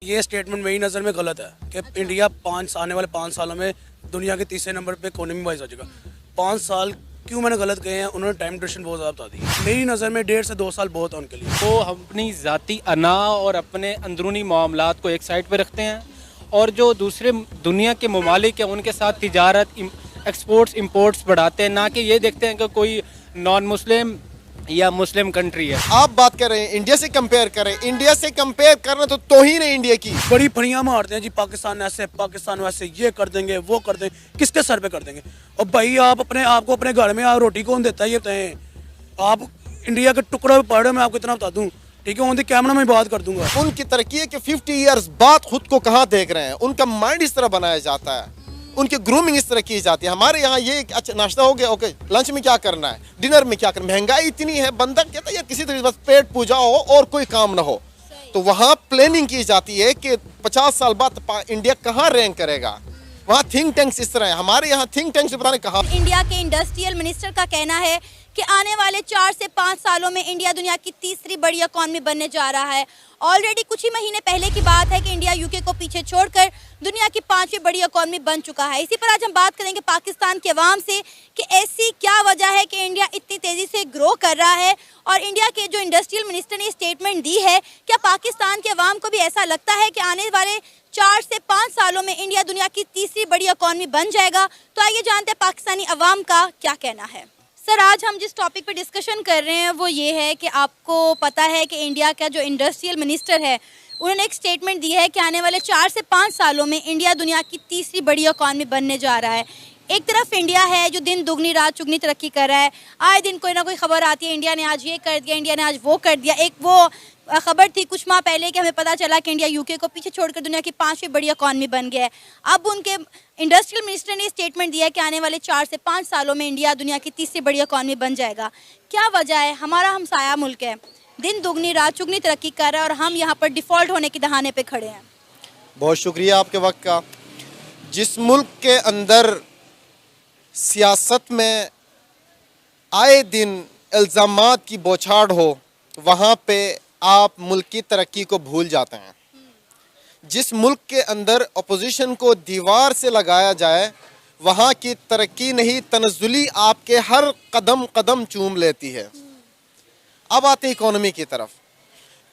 ये स्टेटमेंट मेरी नज़र में गलत है कि इंडिया आने वाले 5 सालों में दुनिया के तीसरे नंबर पे इकोनॉमी वाइज हो जाएगा। 5 साल क्यों मैंने गलत कहे हैं, उन्होंने टाइम ड्यूरेशन बहुत ज़्यादा बता दी। मेरी नज़र में 1.5 से 2 साल बहुत है उनके लिए। तो हम अपनी ज़ाती अना और अपने अंदरूनी मामलात को एक साइड पे रखते हैं और जो दूसरे दुनिया के ममालिक हैं उनके साथ तिजारत, एक्सपोर्ट्स इंपोर्ट्स बढ़ाते हैं, ना कि ये देखते हैं कि कोई नॉन मुस्लिम या मुस्लिम कंट्री है। आप बात कर रहे हैं इंडिया से कंपेयर करें, इंडिया से कंपेयर करना तो तौहीन है इंडिया की। बड़ी फड़ियाँ मारते हैं जी, पाकिस्तान ऐसे, पाकिस्तान वैसे, ये कर देंगे, वो कर देंगे। किसके सर पे कर देंगे? और भाई आप अपने आप को अपने घर में आप रोटी कौन देता है ये बताएं। आप इंडिया के टुकड़े पड़ रहे हो, मैं आपको इतना बता दूं, ठीक है, ऑन द कैमरा में बात कर दूंगा। उनकी तरक्की है कि 50 ईयर्स बाद खुद को कहाँ देख रहे हैं, उनका माइंड इस तरह बनाया जाता है, उनकी ग्रूमिंग इस तरह की जाती है। हमारे यहाँ ये अच्छा नाश्ता हो गया, ओके, लंच में क्या करना है, डिनर में क्या करना है। महंगाई इतनी है, बंदा कहता है या किसी तरह बस पेट पूजा हो और कोई काम ना हो। तो वहाँ प्लानिंग की जाती है कि 50 साल बाद इंडिया कहाँ रैंक करेगा। वहाँ थिंक टैंक्स इस तरह है, हमारे यहाँ थिंक टैंक्स पता नहीं कहाँ। इंडिया के इंडस्ट्रियल मिनिस्टर का कहना है कि आने वाले 4 से 5 सालों में इंडिया दुनिया की तीसरी बड़ी इकॉनमी बनने जा रहा है। ऑलरेडी कुछ ही महीने पहले की बात है कि इंडिया यूके को पीछे छोड़कर दुनिया की 5वीं बड़ी इकॉनमी बन चुका है। इसी पर आज हम बात करेंगे पाकिस्तान के अवाम से कि ऐसी क्या वजह है कि इंडिया इतनी तेज़ी से ग्रो कर रहा है। और इंडिया के जो इंडस्ट्रियल मिनिस्टर ने स्टेटमेंट दी है, क्या पाकिस्तान के अवाम को भी ऐसा लगता है कि आने वाले 4 से 5 सालों में इंडिया दुनिया की तीसरी बड़ी इकॉनमी बन जाएगा? तो आइए जानते हैं पाकिस्तानी अवाम का क्या कहना है। सर, आज हम जिस टॉपिक पे डिस्कशन कर रहे हैं वो ये है कि आपको पता है कि इंडिया का जो इंडस्ट्रियल मिनिस्टर है उन्होंने एक स्टेटमेंट दी है कि आने वाले 4 से 5 सालों में इंडिया दुनिया की तीसरी बड़ी इकॉनमी बनने जा रहा है। एक तरफ इंडिया है जो दिन दुगनी रात चुगनी तरक्की कर रहा है, आए दिन कोई ना कोई खबर आती है, इंडिया ने आज ये कर दिया, इंडिया ने आज वो कर दिया। एक वो खबर थी कुछ माह पहले कि हमें पता चला कि इंडिया यूके को पीछे छोड़कर दुनिया की 5वीं बड़ी इकॉनमी बन गया है। अब उनके इंडस्ट्रियल मिनिस्टर ने स्टेटमेंट दिया है कि आने वाले 4 से 5 सालों में इंडिया दुनिया की तीसरी बड़ी इकॉनमी बन जाएगा। क्या वजह है? हमारा हमसाया मुल्क है, दिन दुगनी रात चुगनी तरक्की कर रहा है और हम यहाँ पर डिफ़ॉल्ट होने के दहाने पे खड़े हैं। बहुत शुक्रिया आपके वक्त का। जिस मुल्क के अंदर सियासत में आए दिन इल्ज़ामात की बौछार हो, वहाँ पे आप मुल्क की तरक्की को भूल जाते हैं। जिस मुल्क के अंदर अपोजिशन को दीवार से लगाया जाए, वहाँ की तरक्की नहीं तनज़्ज़ुली आपके हर कदम कदम चूम लेती है। अब आते इकोनॉमी की तरफ।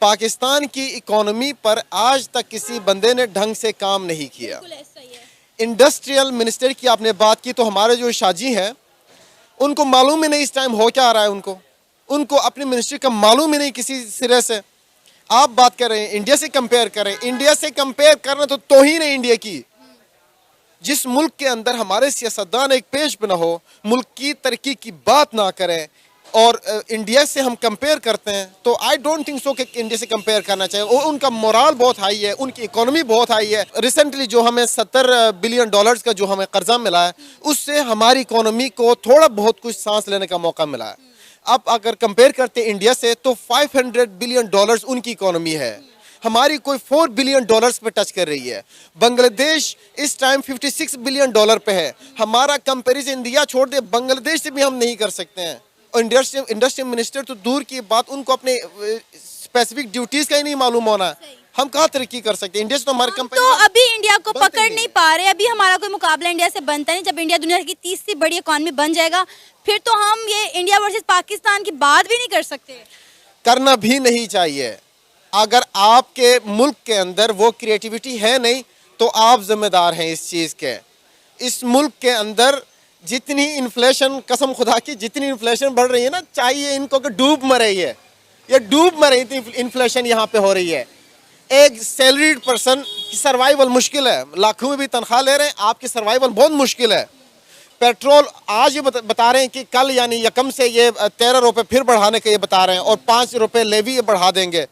पाकिस्तान की इकोनॉमी पर आज तक किसी बंदे ने ढंग से काम नहीं किया। इंडस्ट्रियल मिनिस्टर की आपने बात की, तो हमारे जो शाजी हैं उनको मालूम ही नहीं इस टाइम हो क्या आ रहा है। उनको अपनी मिनिस्ट्री का मालूम ही नहीं किसी सिरे से। आप बात कर रहे हैं इंडिया से कंपेयर करें, इंडिया से कंपेयर करना तो तौहीन है इंडिया की। जिस मुल्क के अंदर हमारे सियासतदान एक पेज पे ना हो, मुल्क की तरक्की की बात ना करें और इंडिया से हम कंपेयर करते हैं, तो आई डोंट थिंक सो कि इंडिया से कंपेयर करना चाहिए। और उनका मोराल बहुत हाई है, उनकी इकोनॉमी बहुत हाई है। रिसेंटली जो हमें $70 बिलियन का जो हमें कर्जा मिला है, उससे हमारी इकोनॉमी को थोड़ा बहुत कुछ सांस लेने का मौका मिला है। अब अगर कंपेयर करते हैं इंडिया से, तो $500 बिलियन उनकी इकोनॉमी है, हमारी कोई $4 बिलियन पे टच कर रही है। बांग्लादेश इस टाइम $56 बिलियन पे है। हमारा कंपेरिजन इंडिया छोड़ दे, बांग्लादेश से भी हम नहीं कर सकते हैं। और इंडस्ट्रियल मिनिस्टर तो दूर की बात, उनको अपने स्पेसिफिक ड्यूटीज का ही नहीं मालूम होना है। हम कहाँ तरक्की कर सकते हैं? इंडिया से तो हमारे कंपनी तो अभी इंडिया को पकड़ नहीं पा रहे, अभी हमारा कोई मुकाबला इंडिया से बनता नहीं। जब इंडिया दुनिया की तीसरी बड़ी इकॉनमी बन जाएगा, फिर तो हम ये इंडिया वर्सेस पाकिस्तान की बात भी नहीं कर सकते। करना भी नहीं चाहिए। अगर आपके मुल्क के अंदर वो क्रिएटिविटी है नहीं, तो आप जिम्मेदार हैं इस चीज़ के। इस मुल्क के अंदर जितनी इन्फ्लेशन, कसम खुदा की जितनी इन्फ्लेशन बढ़ रही है ना, चाहिए इनको कि डूब मरे। ये डूब मरे, इतनी इन्फ्लेशन यहाँ पे हो रही है। एक सैलरीड पर्सन की सर्वाइवल मुश्किल है, लाखों में भी तनख्वाह ले रहे हैं, आपकी सर्वाइवल बहुत मुश्किल है। पेट्रोल आज ये बता रहे हैं कि कल यानी यकम से ये 13 रुपये फिर बढ़ाने के ये बता रहे हैं, और 5 रुपये लेवी ये बढ़ा देंगे,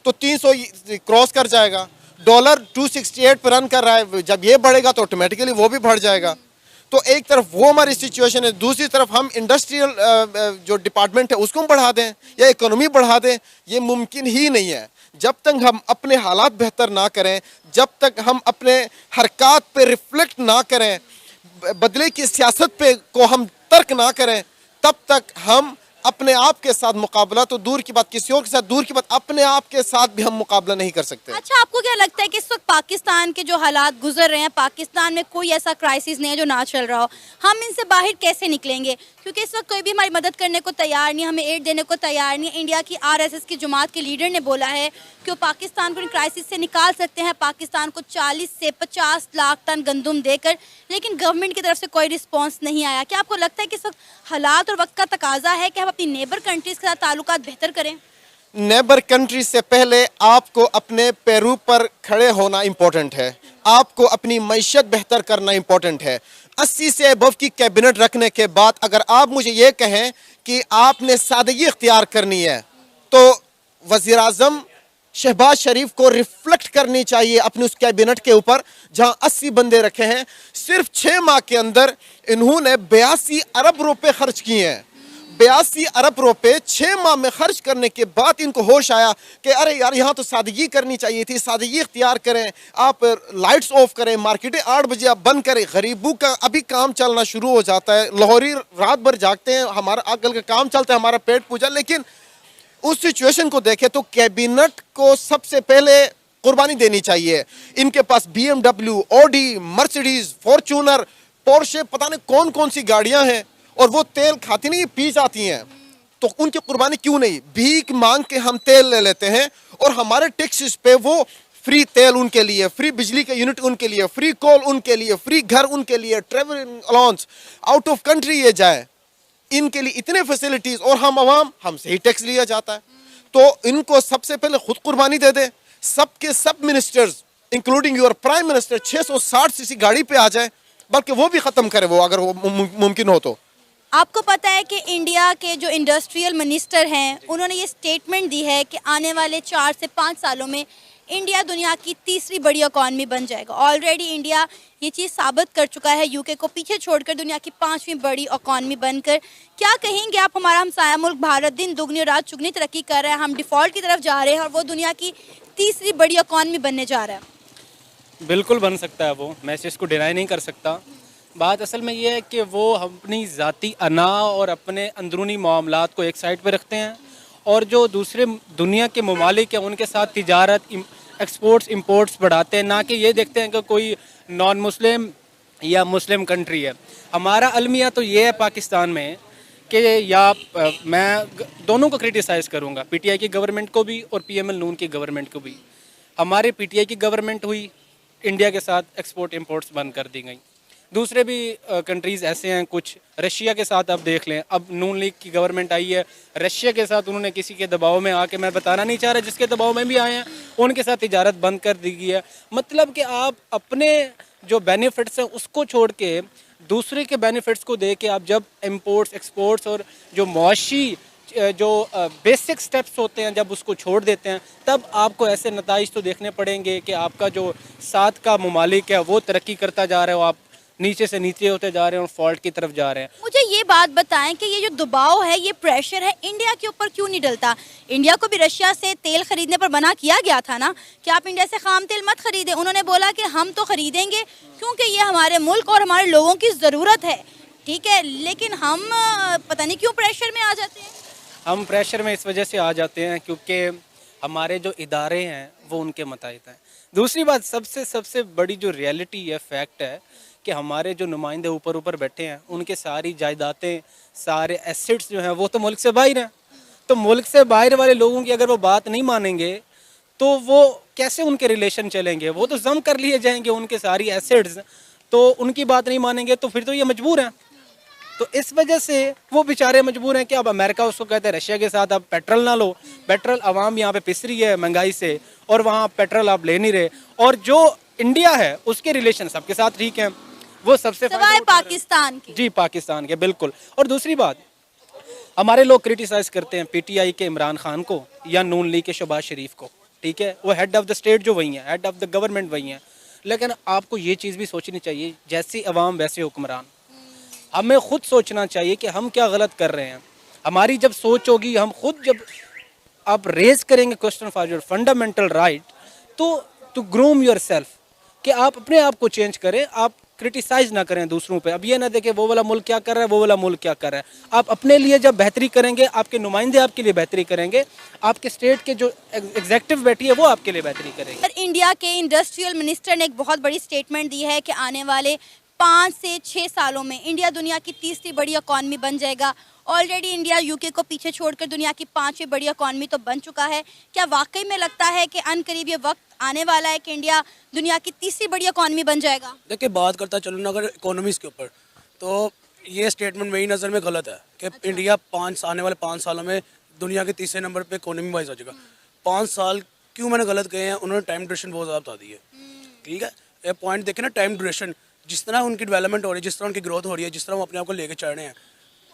तो 300 क्रॉस कर जाएगा। डॉलर 268 पर रन कर रहा है, जब ये बढ़ेगा तो ऑटोमेटिकली वो भी बढ़ जाएगा। तो एक तरफ वो हमारी सिचुएशन है, दूसरी तरफ हम इंडस्ट्रियल जो डिपार्टमेंट है उसको बढ़ा दें या इकोनॉमी बढ़ा दें, ये मुमकिन ही नहीं है। जब तक हम अपने हालात बेहतर ना करें, जब तक हम अपने हरकत पे रिफ्लेक्ट ना करें, बदले की सियासत पे को हम तर्क ना करें, तब तक हम अपने आप के साथ मुकाबला तो दूर की बात, किसी और के साथ दूर की बात, अपने आप के साथ भी हम मुकाबला नहीं कर सकते। अच्छा, आपको क्या लगता है कि इस वक्त पाकिस्तान के जो हालात गुजर रहे हैं, पाकिस्तान में कोई ऐसा क्राइसिस नहीं है जो ना चल रहा हो, हम इनसे बाहर कैसे निकलेंगे? क्योंकि इस वक्त कोई भी हमारी मदद करने को तैयार नहीं, हमें एड देने को तैयार नहीं। इंडिया की RSS की जमात के लीडर ने बोला है कि वो पाकिस्तान को इन क्राइसिस से निकाल सकते हैं, पाकिस्तान को 40 से 50 लाख टन गंदम देकर, लेकिन गवर्नमेंट की तरफ से कोई रिस्पॉन्स नहीं आया। क्या आपको लगता है कि इस वक्त हालात और वक्त का तकाजा है कि हम अपनी नेबर कंट्रीज के साथ ताल्लुकात बेहतर करें? नेबर कंट्री से पहले आपको अपने पैरों पर खड़े होना इम्पोर्टेंट है, आपको अपनी मईशत बेहतर करना इम्पोर्टेंट है। 80 से अबव की कैबिनेट रखने के बाद अगर आप मुझे ये कहें कि आपने सादगी इख्तियार करनी है, तो वज़ीर आज़म शहबाज शरीफ को रिफ्लेक्ट करनी चाहिए अपनी उस कैबिनेट के ऊपर जहां 80 बंदे रखे हैं। सिर्फ 6 माह के अंदर इन्होंने 82 अरब रुपए खर्च किए हैं। 82 अरब रुपए 6 माह में खर्च करने के बाद इनको होश आया कि अरे यार यहाँ तो सादगी करनी चाहिए थी, सादगी इख्तियार करें, आप लाइट्स ऑफ करें, मार्केटें 8 बजे आप बंद करें। गरीबों का अभी काम चलना शुरू हो जाता है, लाहौरी रात भर जागते हैं, हमारा आजकल का काम चलता है, हमारा पेट पूजा। लेकिन उस सिचुएशन को देखें तो कैबिनेट को सबसे पहले कुर्बानी देनी चाहिए। इनके पास BMW, Audi, Mercedes, Fortuner, Porsche, पता नहीं कौन कौन सी गाड़ियां हैं, और वो तेल खाती नहीं, पी जाती हैं। तो उनकी कुर्बानी क्यों नहीं? भीख मांग के हम तेल ले लेते हैं और हमारे टैक्सेस पे वो फ्री तेल उनके लिए, फ्री बिजली के यूनिट उनके लिए, फ्री कॉल उनके लिए, फ्री घर उनके लिए, travel allowance, out of country ये जाए, इनके लिए इतने फैसिलिटीज, और हम अवाम हमसे ही टैक्स लिया जाता है। तो इनको सबसे पहले खुद कुर्बानी दे दे। सबके सब ministers including your prime minister 660 CC गाड़ी पे आ जाए, बल्कि वो भी खत्म करे वो, अगर वो मुमकिन हो तो। आपको पता है कि इंडिया के जो इंडस्ट्रियल मिनिस्टर हैं, उन्होंने ये स्टेटमेंट दी है कि आने वाले 4 से 5 सालों में इंडिया दुनिया की तीसरी बड़ी इकॉनमी बन जाएगा। ऑलरेडी इंडिया ये चीज़ साबित कर चुका है, यूके को पीछे छोड़कर दुनिया की 5वीं बड़ी इकॉनमी बनकर। क्या कहेंगे आप? हमारा हमसाया मुल्क भारत दिन दुगनी और रात चुगनी तरक्की कर रहा है, हम डिफ़ॉल्ट की तरफ जा रहे हैं और वो दुनिया की तीसरी बड़ी इकॉनमी बनने जा रहा है। बिल्कुल बन सकता है वो, मैं इसको डिनाई नहीं कर सकता। बात असल में ये है कि वो अपनी ज़ाती अना और अपने अंदरूनी मामलात को एक साइड पे रखते हैं, और जो दूसरे दुनिया के ममालिक हैं उनके साथ तिजारत, एक्सपोर्ट्स इंपोर्ट्स बढ़ाते हैं, ना कि ये देखते हैं कि कोई नॉन मुस्लिम या मुस्लिम कंट्री है। हमारा अलमिया तो ये है पाकिस्तान में कि मैं दोनों को क्रिटिसाइज़ करूँगा, PTI की गवर्नमेंट को भी और PML नून की गवर्नमेंट को भी। हमारे PTI की गवर्नमेंट हुई, इंडिया के साथ एक्सपोर्ट इंपोर्ट्स बंद कर दी गई। दूसरे भी कंट्रीज़ ऐसे हैं, कुछ रशिया के साथ आप देख लें, अब नून लीग की गवर्नमेंट आई है, रशिया के साथ उन्होंने किसी के दबाव में आके, मैं बताना नहीं चाह रहा जिसके दबाव में भी आए हैं, उनके साथ तिजारत बंद कर दी गई है। मतलब कि आप अपने जो बेनिफिट्स हैं उसको छोड़ के दूसरे के बेनिफिट्स को दे के आप जब इम्पोर्ट्स एक्सपोर्ट्स और जो मुआशी जो बेसिक स्टेप्स होते हैं जब उसको छोड़ देते हैं, तब आपको ऐसे नताइज तो देखने पड़ेंगे कि आपका जो साथ का ममालिक है वो तरक्की करता जा रहा है, आप नीचे से नीचे होते जा रहे हैं और फॉल्ट की तरफ जा रहे हैं। मुझे ये बात बताएं कि ये जो दबाव है, ये प्रेशर है, इंडिया के ऊपर क्यों नहीं डलता? इंडिया को भी रशिया से तेल खरीदने पर मना किया गया था ना कि आप इंडिया से खाम तेल मत खरीदें। उन्होंने बोला कि हम तो खरीदेंगे क्योंकि ये हमारे मुल्क और हमारे लोगों की ज़रूरत है, ठीक है, लेकिन हम पता नहीं क्यों प्रेशर में आ जाते हैं। हम प्रेशर में इस वजह से आ जाते हैं क्योंकि हमारे जो इदारे हैं वो उनके मुताबिक हैं। दूसरी बात, सबसे बड़ी जो रियलिटी है, फैक्ट है कि हमारे जो नुमाइंदे ऊपर बैठे हैं उनके सारी जायदादें, सारे एसेट्स जो हैं वो तो मुल्क से बाहर हैं। तो मुल्क से बाहर वाले लोगों की अगर वो बात नहीं मानेंगे तो वो कैसे उनके रिलेशन चलेंगे? वो तो जम कर लिए जाएंगे उनके सारी एसेट्स, तो उनकी बात नहीं मानेंगे तो फिर तो ये मजबूर हैं। तो इस वजह से वो बेचारे मजबूर हैं कि अब अमेरिका उसको कहते हैं रशिया के साथ आप पेट्रोल ना लो, पेट्रोल आवाम यहाँ पे पिस रही है महंगाई से, और वहाँ पेट्रोल आप ले नहीं रहे। और जो इंडिया है उसके रिलेशन सबके साथ ठीक हैं, वो सबसे सिवाय पाकिस्तान की। जी, पाकिस्तान के, बिल्कुल। और दूसरी बात, हमारे लोग क्रिटिसाइज करते हैं PTI के इमरान खान को या नून लीग के शहबाज शरीफ को, ठीक है, वो हेड ऑफ द स्टेट जो वही है, हेड ऑफ द गवर्नमेंट वही है, लेकिन आपको ये चीज़ भी सोचनी चाहिए, जैसी अवाम वैसे हुक्मरान। हमें खुद सोचना चाहिए कि हम क्या गलत कर रहे हैं। हमारी जब सोच होगी, हम खुद जब आप रेज करेंगे question for your fundamental right, तो टू ग्रूम योर सेल्फ, कि आप अपने आप को चेंज करें, आप क्रिटिसाइज ना करें दूसरों पे। अब ये ना देखें वो वाला मुल्क क्या कर रहा है, वो वाला मुल्क क्या कर रहा है। आप अपने लिए जब बेहतरी करेंगे, आपके नुमाइंदे आपके लिए बेहतरी करेंगे, आपके स्टेट के जो एग्जेक्टिव बैठी है वो आपके लिए बेहतरी करेंगे। पर इंडिया के इंडस्ट्रियल मिनिस्टर ने एक बहुत बड़ी स्टेटमेंट दी है कि आने वाले 5 से 6 सालों में इंडिया दुनिया की तीसरी बड़ी इकॉनमी बन जाएगा। ऑलरेडी इंडिया यूके को पीछे छोड़कर दुनिया की 5वीं बड़ी इकॉनमी तो बन चुका है। क्या वाकई में लगता है कि अनकरीब ये वक्त आने वाला है कि इंडिया दुनिया की तीसरी बड़ी इकॉनमी बन जाएगा? देखिए, बात करता चलूँ ना अगर इकोनॉमीज़ के ऊपर, तो ये स्टेटमेंट मेरी नज़र में गलत है कि इंडिया आने वाले 5 सालों में दुनिया के तीसरे नंबर पे इकोनॉमी वाइज हो जाएगा। 5 साल क्यों मैंने गलत कहे हैं, उन्होंने टाइम ड्यूरेशन बहुत ज़्यादा बता दी है। ठीक है, ये पॉइंट देखें ना, टाइम ड्यूरेशन, जिस तरह उनकी डेवलपमेंट हो रही है, जिस तरह उनकी ग्रोथ हो रही है, जिस तरह वो अपने आप को लेके चल रहे हैं,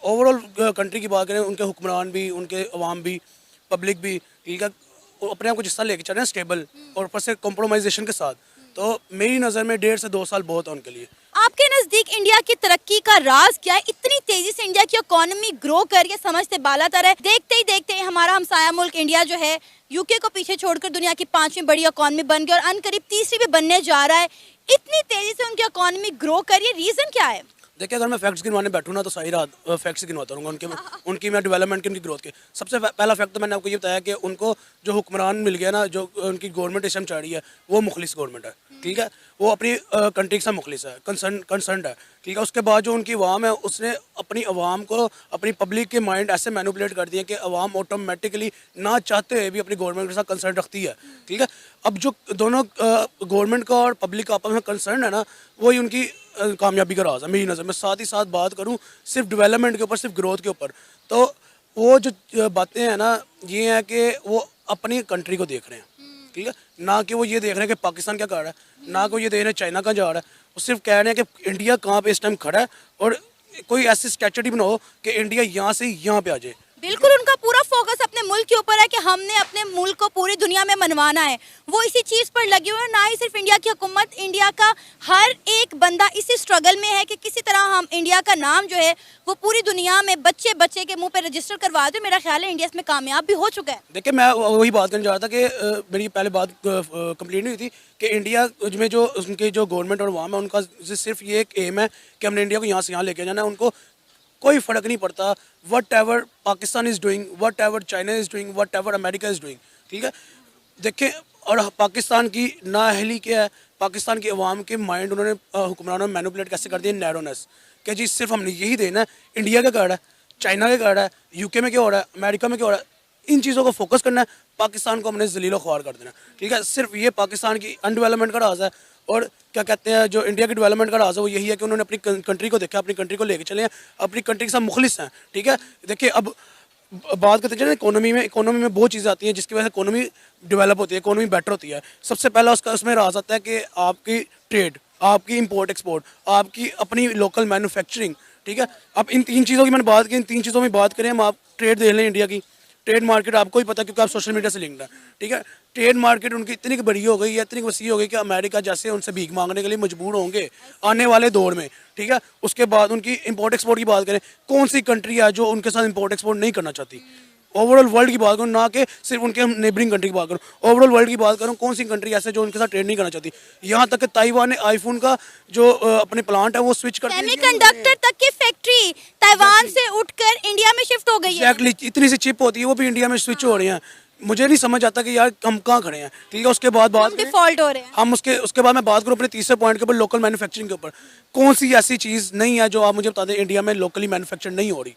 ओवरऑल कंट्री की बात करें, उनके हुक्मरान भी, उनके अवाम भी, पब्लिक भी, ठीक है, वो अपने आप को जिस तरह लेके चल रहे हैं स्टेबल और ऊपर से कॉम्प्रोमाइजेशन के साथ, तो मेरी नज़र में 1.5 से 2 साल बहुत है उनके लिए। आपके नजदीक इंडिया की तरक्की का राज क्या है? इतनी तेजी से इंडिया की इकोनॉमी ग्रो कर ये समझते बालातर है, देखते ही देखते हमारा हमसाया मुल्क इंडिया जो है यूके को पीछे छोड़कर दुनिया की 5वीं बड़ी इकोनॉमी बन गई और अनकरीब तीसरी भी बनने जा रहा है। इतनी तेजी से उनकी इकोनॉमी ग्रो कर, ये रीजन क्या है? देखिए, अगर मैं फैक्ट्स गिनवाने बैठूँ ना तो सारी रात फैक्ट्स गिनवाता रहूँगा उनकी मैं डेवलपमेंट की, उनकी ग्रोथ के। सबसे पहला फैक्ट तो मैंने आपको ये बताया कि उनको जो हुक्मरान मिल गया ना, जो उनकी गवर्नमेंट इस टाइम चल रही है, वो मुखलिस गवर्नमेंट है। ठीक है, वो अपनी कंट्री के साथ मुखलिस है, कंसर्न है। ठीक है, उसके बाद जो उनकी अवाम है, उसने अपनी अवाम को, अपनी पब्लिक के माइंड ऐसे मैनिपुलेट कर दिए कि अवाम ऑटोमेटिकली ना चाहते हुए भी अपनी गवर्नमेंट के साथ कंसर्न रखती है। ठीक है, अब जो दोनों गवर्नमेंट का और पब्लिक का आपस में कंसर्न है ना, वही उनकी कामयाबी का राज है मेरी नज़र में। साथ ही साथ बात करूँ सिर्फ डेवलपमेंट के ऊपर, सिर्फ ग्रोथ के ऊपर, तो वो जो बातें हैं ना, ये हैं कि वो अपनी कंट्री को देख रहे हैं। ठीक है, ना कि वो ये देख रहे हैं कि पाकिस्तान क्या कर रहा है, ना कि वो ये देख रहे हैं चाइना कहाँ जा रहा है। वो सिर्फ कह रहे हैं कि इंडिया कहाँ पे इस टाइम खड़ा है और कोई ऐसी स्ट्रेटजी बनाओ कि इंडिया यहाँ से यहाँ पे आ जाए। बिल्कुल, उनका पूरा फोकस अपने मुल्क के ऊपर है कि हमने अपने मुल्क को पूरी दुनिया में मनवाना है। वो इसी चीज़ पर लगे हुए हैं। ना ही सिर्फ इंडिया की हुकूमत, इंडिया का हर एक बंदा इसी स्ट्रगल में है कि किसी तरह हम इंडिया का नाम जो है वो पूरी दुनिया में बच्चे बच्चे के मुंह पे रजिस्टर करवा दे। मेरा ख्याल है इंडिया इसमें कामयाब भी हो चुका है। देखिए, मैं वही बात करने जा रहा था कि मेरी पहले बात कंप्लीट नहीं हुई थी कि इंडिया में जो उनके जो गवर्नमेंट और अवाम है, उनका सिर्फ ये एक एम है कि हमने इंडिया को यहाँ से यहाँ लेके जाना है। उनको कोई फ़र्क नहीं पड़ता what ever Pakistan is doing, what ever China is doing, what ever America is doing. ठीक है, देखें, और पाकिस्तान की नाअहली क्या है, पाकिस्तान की अवाम के माइंड उन्होंने हुक्मरानों में मैनिपुलेट कैसे कर दिया, नैरोनेस, कि जी सिर्फ हमने यही देना है। इंडिया क्या कर रहा है, चाइना क्या कर रहा है, यूके में क्या हो रहा है, अमेरिका में क्या हो रहा है, इन चीज़ों को फोकस करना है, पाकिस्तान को हमने जलीलो ख्वार कर देना। ठीक है, सिर्फ ये पाकिस्तान की अनडेवलपमेंट का राज है। और क्या कहते हैं, जो इंडिया की डेवलपमेंट का राज है वो यही है कि उन्होंने अपनी कंट्री को देखा, अपनी कंट्री को लेके चले हैं, अपनी कंट्री के साथ मुखलिस हैं। ठीक है, देखिए, अब बात करते हैं इकोनॉमी में बहुत चीज़ें आती हैं जिसकी वजह से इकोनॉमी डेवलप होती है, इकोनॉमी बेटर होती है। सबसे पहला उसमें राज आता है कि आपकी ट्रेड, आपकी इंपोर्ट एक्सपोर्ट, आपकी अपनी लोकल मैन्युफैक्चरिंग। ठीक है, अब इन 3 चीज़ों की मैंने बात की, इन 3 चीज़ों में बात करें हम, आप ट्रेड देख लें, इंडिया की ट्रेड मार्केट आपको ही पता है क्योंकि आप सोशल मीडिया से लिंक्ड है। ठीक है, ट्रेड मार्केट उनकी इतनी बड़ी हो गई है, इतनी वसी हो गई कि अमेरिका जैसे उनसे भीख मांगने के लिए मजबूर होंगे आने वाले दौर में। ठीक है, उसके बाद उनकी इंपोर्ट एक्सपोर्ट की बात करें, कौन सी कंट्री है जो उनके साथ इंपोर्ट एक्सपोर्ट नहीं करना चाहती? ओवरऑल वर्ल्ड की बात करूँ, ना कि सिर्फ उनके नेबरिंग कंट्री की बात करूँ, ओवरऑल वर्ल्ड की बात करूँ, कौन सी कंट्री ऐसे जो उनके साथ ट्रेड नहीं करना चाहती? यहाँ तक कि ताइवान ने आईफोन का जो अपने प्लांट है वो स्विच कर दिया। सेमीकंडक्टर तक की फैक्ट्री ताइवान से उठकर इंडिया में शिफ्ट हो गई है। एक्जैक्टली, इतनी सी चिप होती है वो भी इंडिया में स्विच हो रही हैं। मुझे नहीं समझ आता कि यार हम कहाँ खड़े हैं। ठीक है, उसके बाद बात डिफॉल्ट हो रहे हैं हम, उसके बाद मैं बात करूँ अपने तीसरे पॉइंट के ऊपर, लोकल मैन्युफैक्चरिंग के ऊपर। कौन सी ऐसी चीज़ नहीं है जो आप मुझे बता दें इंडिया में लोकली मैन्युफैक्चर नहीं हो रही?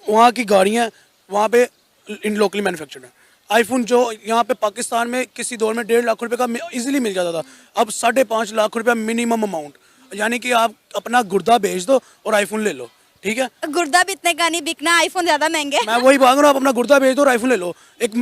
वहाँ की गाड़ियाँ वहाँ पे इन लोकली मैन्युफैक्चर्ड है। आईफोन जो यहाँ पे पाकिस्तान में किसी दौर में 1.5 लाख रुपए का इजीली मिल जाता था, अब 5.5 लाख रुपया मिनिमम अमाउंट, यानी कि आप अपना गुर्दा बेच दो और आईफोन ले लो। ठीक है, गुर्दा भी इतने का नहीं बिकना, आईफोन ज्यादा महंगे। मैं वही बात करूँ, आप अपना गुर्दा बेच दो और आईफोन ले लो। एक